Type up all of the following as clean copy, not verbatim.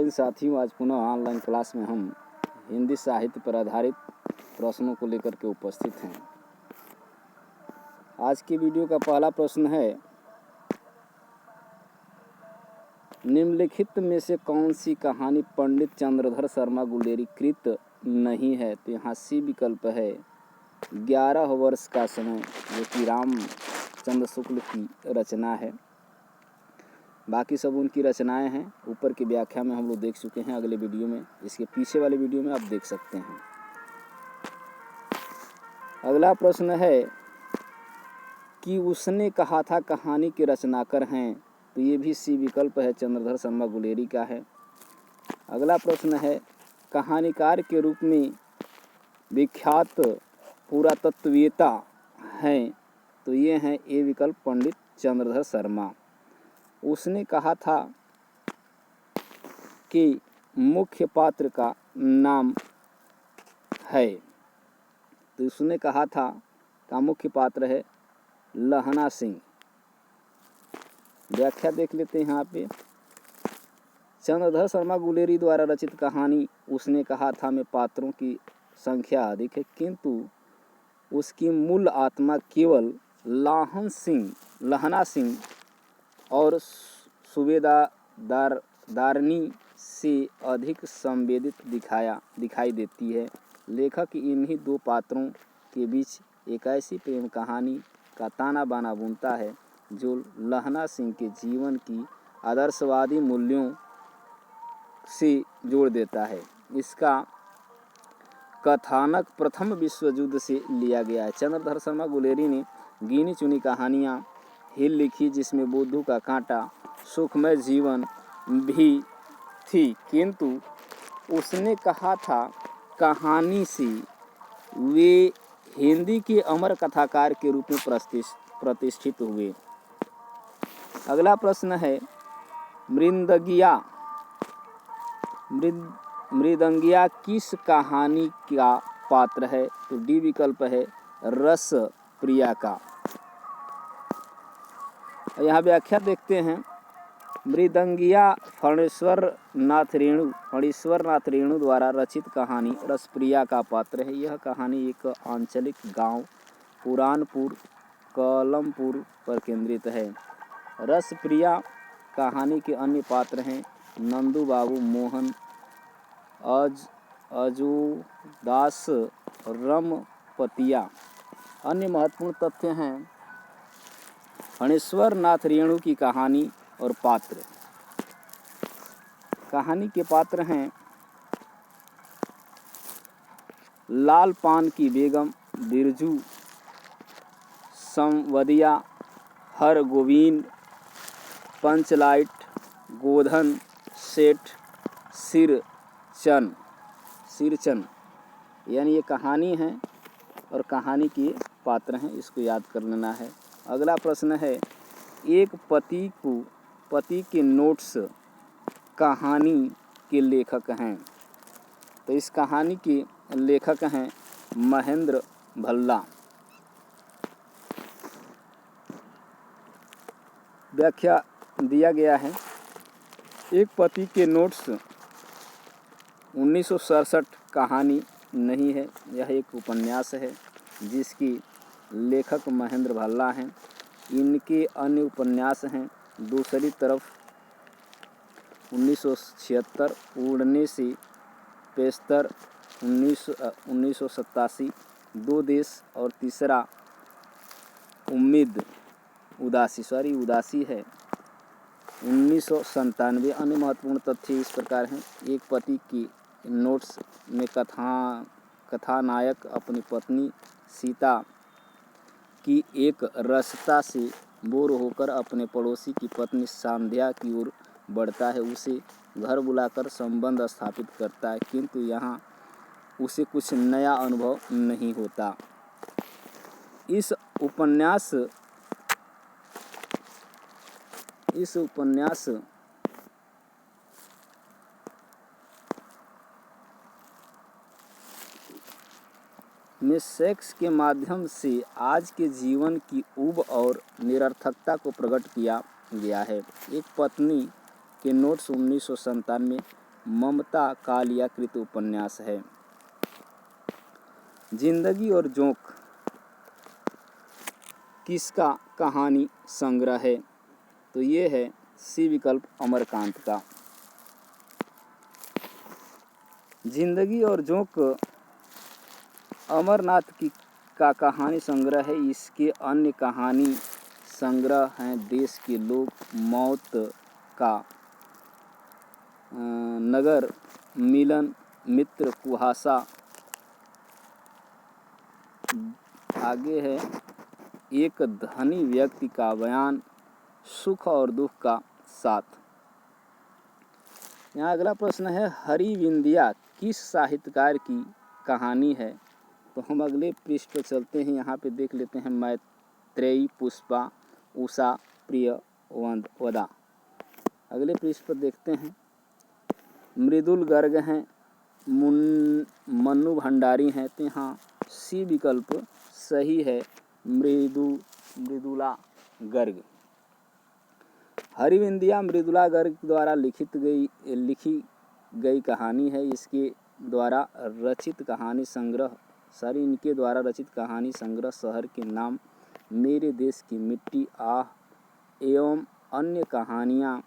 इन साथियों, आज पुनः ऑनलाइन क्लास में हम हिंदी साहित्य पर आधारित प्रश्नों को लेकर के उपस्थित हैं। आज की वीडियो का पहला प्रश्न है, निम्नलिखित में से कौन सी कहानी पंडित चंद्रधर शर्मा गुलेरी कृत नहीं है? तो यहाँ सी विकल्प है 11 वर्ष का समय, जो कि रामचंद्र शुक्ल की रचना है। बाकी सब उनकी रचनाएं हैं। ऊपर की व्याख्या में हम लोग देख चुके हैं अगले वीडियो में, इसके पीछे वाले वीडियो में आप देख सकते हैं। अगला प्रश्न है कि उसने कहा था कहानी के रचनाकार हैं? तो ये भी सी विकल्प है, चंद्रधर शर्मा गुलेरी का है। अगला प्रश्न है, कहानीकार के रूप में विख्यात पुरातत्ववेत्ता हैं? तो ये हैं ए विकल्प, पंडित चंद्रधर शर्मा। उसने कहा था कि मुख्य पात्र का नाम है? तो उसने कहा था का मुख्य पात्र है लहना सिंह। व्याख्या देख लेते हैं यहाँ पे। चंद्रधर शर्मा गुलेरी द्वारा रचित कहानी उसने कहा था में पात्रों की संख्या अधिक है, किंतु उसकी मूल आत्मा केवल लहना सिंह और सूबेदारनी से अधिक संवेदित दिखाई देती है। लेखक इन्हीं दो पात्रों के बीच एक ऐसी प्रेम कहानी का ताना बाना बुनता है जो लहना सिंह के जीवन की आदर्शवादी मूल्यों से जोड़ देता है। इसका कथानक प्रथम विश्व युद्ध से लिया गया है। चंद्रधर शर्मा गुलेरी ने गिनी चुनी कहानियाँ ही लिखी, जिसमें बुद्धू का कांटा, सुखमय जीवन भी थी, किंतु उसने कहा था कहानी से वे हिंदी के अमर कथाकार के रूप में प्रतिष्ठित हुए। अगला प्रश्न है, मृदंगिया किस कहानी का पात्र है? तो डी विकल्प है रस प्रिया का। यहाँ व्याख्या देखते हैं। मृदंगिया फणीश्वर नाथ रेणु द्वारा रचित कहानी रसप्रिया का पात्र है। यह कहानी एक आंचलिक गांव पुरानपुर कलमपुर पर केंद्रित है। रसप्रिया कहानी के अन्य पात्र हैं नंदू बाबू, मोहन, अजूदास, रमपतिया। अन्य महत्वपूर्ण तथ्य हैं फणीश्वर नाथ रेणु की कहानी और पात्र। कहानी के पात्र हैं लाल पान की बेगम, बिरजू, संवदिया, हर गोविंद, पंचलाइट, गोधन सेठ, सिरचन। यानी ये कहानी है और कहानी के पात्र हैं, इसको याद कर लेना है। अगला प्रश्न है, एक पति के नोट्स कहानी के लेखक हैं? तो इस कहानी के लेखक हैं महेंद्र भल्ला। व्याख्या दिया गया है, एक पति के नोट्स 1967 कहानी नहीं है, यह एक उपन्यास है जिसकी लेखक महेंद्र भल्ला हैं। इनके अन्य उपन्यास हैं दूसरी तरफ 1976, उड़ने से पेस्तर 1987, दो देश और तीसरा उदासी है 1997। अन्य महत्वपूर्ण तथ्य इस प्रकार हैं, एक पति की नोट्स में कथानायक अपनी पत्नी सीता की एक रसता से बोर होकर अपने पड़ोसी की पत्नी संध्या की ओर बढ़ता है, उसे घर बुलाकर संबंध स्थापित करता है, किंतु यहाँ उसे कुछ नया अनुभव नहीं होता। इस उपन्यास में सेक्स के माध्यम से आज के जीवन की ऊब और निरर्थकता को प्रकट किया गया है। एक पत्नी के नोट्स 1997 ममता कालियाकृत उपन्यास है। जिंदगी और जोंक किसका कहानी संग्रह है? तो ये है सी विकल्प अमरकांत का। जिंदगी और जोंक अमरनाथ का कहानी संग्रह है। इसके अन्य कहानी संग्रह हैं देश के लोग, मौत का नगर, मिलन, मित्र, कुहासा। आगे है एक धनी व्यक्ति का बयान, सुख और दुख का साथ। यहाँ अगला प्रश्न है हरिविंदिया किस साहित्यकार की कहानी है? तो हम अगले पृष्ठ पर चलते हैं। यहाँ पे देख लेते हैं मैत्रेयी, पुष्पा, उषा, प्रियवदा। अगले पृष्ठ पर देखते हैं। मृदुल गर्ग हैं, मन्नू भंडारी हैं। तो यहाँ सी विकल्प सही है, मृदुला गर्ग। हरिविंदिया मृदुला गर्ग द्वारा लिखी गई कहानी है। इसके द्वारा रचित कहानी संग्रह इनके द्वारा रचित कहानी संग्रह शहर के नाम, मेरे देश की मिट्टी, आह एवं अन्य कहानियाँ,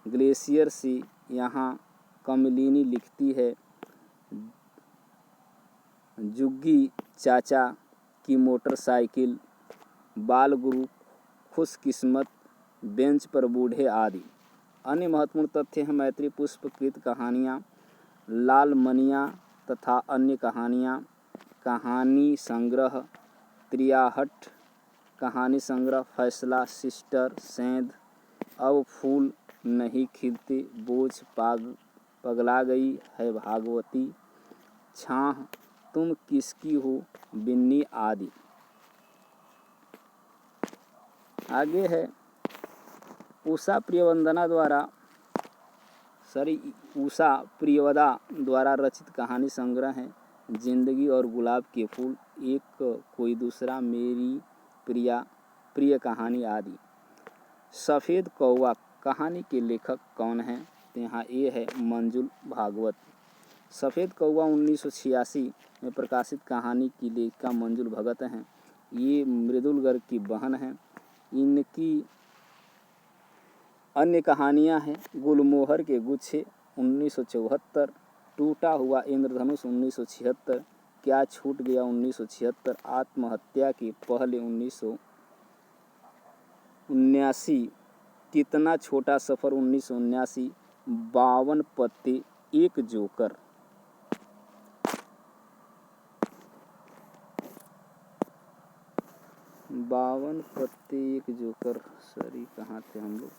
ग्लेशियर से यहाँ कमलिनी लिखती है, जुग्गी चाचा की मोटरसाइकिल, बाल गुरु, खुशकिस्मत, बेंच पर बूढ़े आदि। अन्य महत्वपूर्ण तथ्य हैं मैत्री पुष्पकृत कहानियाँ, लाल मनिया तथा अन्य कहानियाँ, कहानी संग्रह, त्रियाहट कहानी संग्रह, फैसला, सिस्टर, सेंध, अब फूल नहीं खिलते, बोझ, पगला गई है भागवती, छाह, तुम किसकी हो, बिन्नी आदि। आगे है उषा प्रियवदा द्वारा रचित कहानी संग्रह है, जिंदगी और गुलाब के फूल, एक कोई दूसरा, मेरी प्रिय कहानी आदि। सफ़ेद कौवा कहानी के लेखक कौन हैं? तो यहाँ ये है मंजुल भागवत। सफ़ेद कौवा 1986 में प्रकाशित कहानी की लेखिका मंजुल भगत हैं। ये मृदुल गर्ग की बहन हैं। इनकी अन्य कहानियाँ हैं गुलमोहर के गुच्छे 1974, टूटा हुआ इंद्रधनुष 1976, क्या छूट गया 1976, आत्महत्या के पहले 1979, कितना छोटा सफ़र 1979, 52 पत्ते एक जोकर। बावन पत्ते एक जोकर, सॉरी कहाँ थे हम लोग।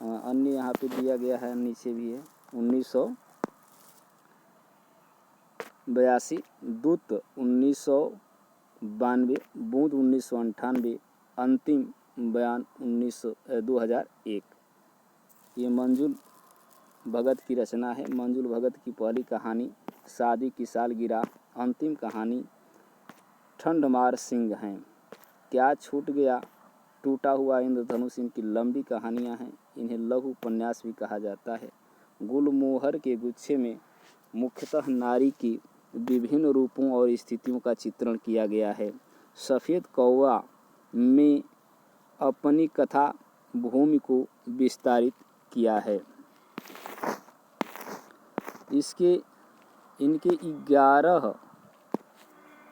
अन्य यहाँ पे दिया गया है, नीचे भी है 1982, दूत 1992, बूंद 1998, अंतिम बयान 2001। ये मंजुल भगत की रचना है। मंजुल भगत की पहली कहानी शादी की सालगिरह, अंतिम कहानी ठंडमार सिंह हैं, क्या छूट गया, टूटा हुआ इंद्रधनुष इनकी लंबी कहानियां हैं। इन्हें लघु उपन्यास भी कहा जाता है। गुलमोहर के गुच्छे में मुख्यतः नारी की विभिन्न रूपों और स्थितियों का चित्रण किया गया है। सफ़ेद कौवा में अपनी कथा भूमि को विस्तारित किया है। इनके 11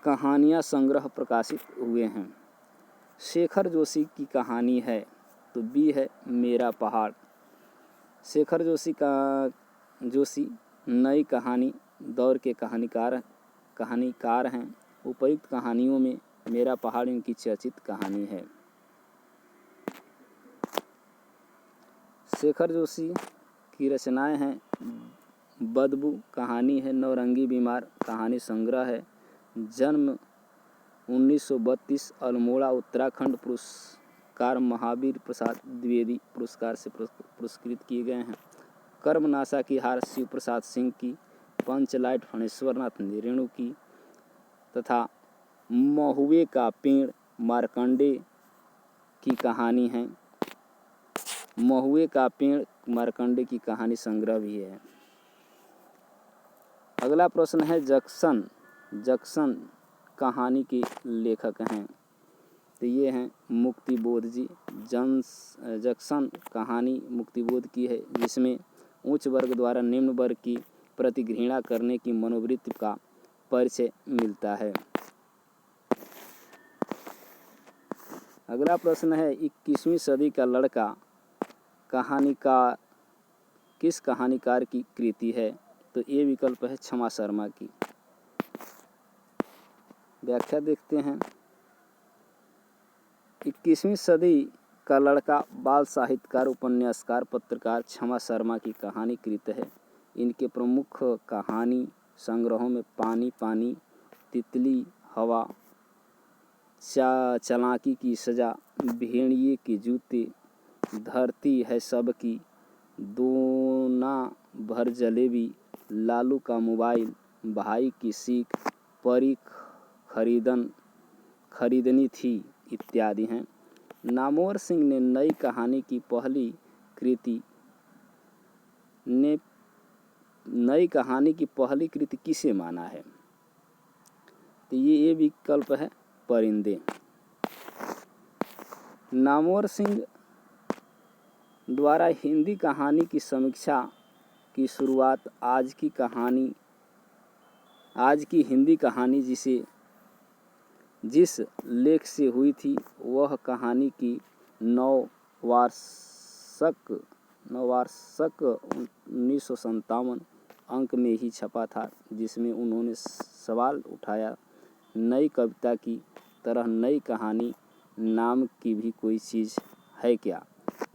कहानियाँ संग्रह प्रकाशित हुए हैं। शेखर जोशी की कहानी है तो बी है मेरा पहाड़। शेखर जोशी नई कहानी दौर के कहानीकार हैं। उपयुक्त कहानियों में मेरा पहाड़ इनकी चर्चित कहानी है। शेखर जोशी की रचनाएं हैं बदबू कहानी है, नौरंगी बीमार कहानी संग्रह है, जन्म 1932, अल्मोड़ा उत्तराखंड, पुरस्कार महावीर प्रसाद द्विवेदी पुरस्कार से पुरस्कृत किए गए हैं। कर्मनाशा की हार शिव प्रसाद सिंह की, पंचलाइट फणेश्वर नाथ रेणु की, तथा महुए का पेड़ मार्कंडे की कहानी है। महुए का पेड़ मार्कंडे की कहानी संग्रह भी है। अगला प्रश्न है जक्सन। जक्सन कहानी के लेखक हैं, तो ये हैं मुक्तिबोध जी। जक्सन कहानी मुक्तिबोध की है, जिसमें उच्च वर्ग द्वारा निम्न वर्ग की प्रति घृणा करने की मनोवृत्ति का परिचय मिलता है। अगला प्रश्न है 21वीं सदी का लड़का कहानीकार किस कहानीकार की कृति है? तो ये विकल्प है क्षमा शर्मा की। व्याख्या देखते हैं। 21वीं सदी का लड़का बाल साहित्यकार, उपन्यासकार, पत्रकार क्षमा शर्मा की कहानी कृत है। इनके प्रमुख कहानी संग्रहों में पानी पानी, तितली, हवा, चालाकी की सजा, भेड़िए के जूते, धरती है सबकी, दोना भर जलेबी, लालू का मोबाइल, भाई की सीख, परी खरीदनी थी इत्यादि हैं। नामवर सिंह ने नई कहानी की पहली कृति किसे माना है? तो ये विकल्प है परिंदे। नामवर सिंह द्वारा हिंदी कहानी की समीक्षा की शुरुआत आज की हिंदी कहानी जिस लेख से हुई थी, वह कहानी की नववार्षिक 1957 अंक में ही छपा था, जिसमें उन्होंने सवाल उठाया, नई कविता की तरह नई कहानी नाम की भी कोई चीज़ है क्या?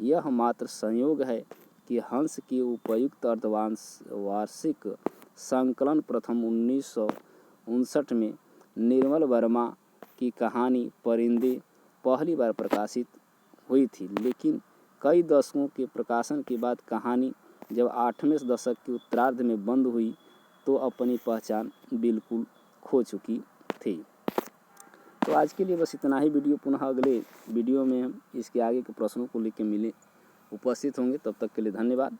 यह मात्र संयोग है कि हंस के उपयुक्त अर्धवार्षिक संकलन प्रथम 1959 में निर्मल वर्मा की कहानी परिंदे पहली बार प्रकाशित हुई थी, लेकिन कई दशकों के प्रकाशन के बाद कहानी जब 8वें दशक के उत्तरार्ध में बंद हुई तो अपनी पहचान बिल्कुल खो चुकी थी। तो आज के लिए बस इतना ही वीडियो। पुनः अगले वीडियो में हम इसके आगे के प्रश्नों को लेकर उपस्थित होंगे। तब तक के लिए धन्यवाद।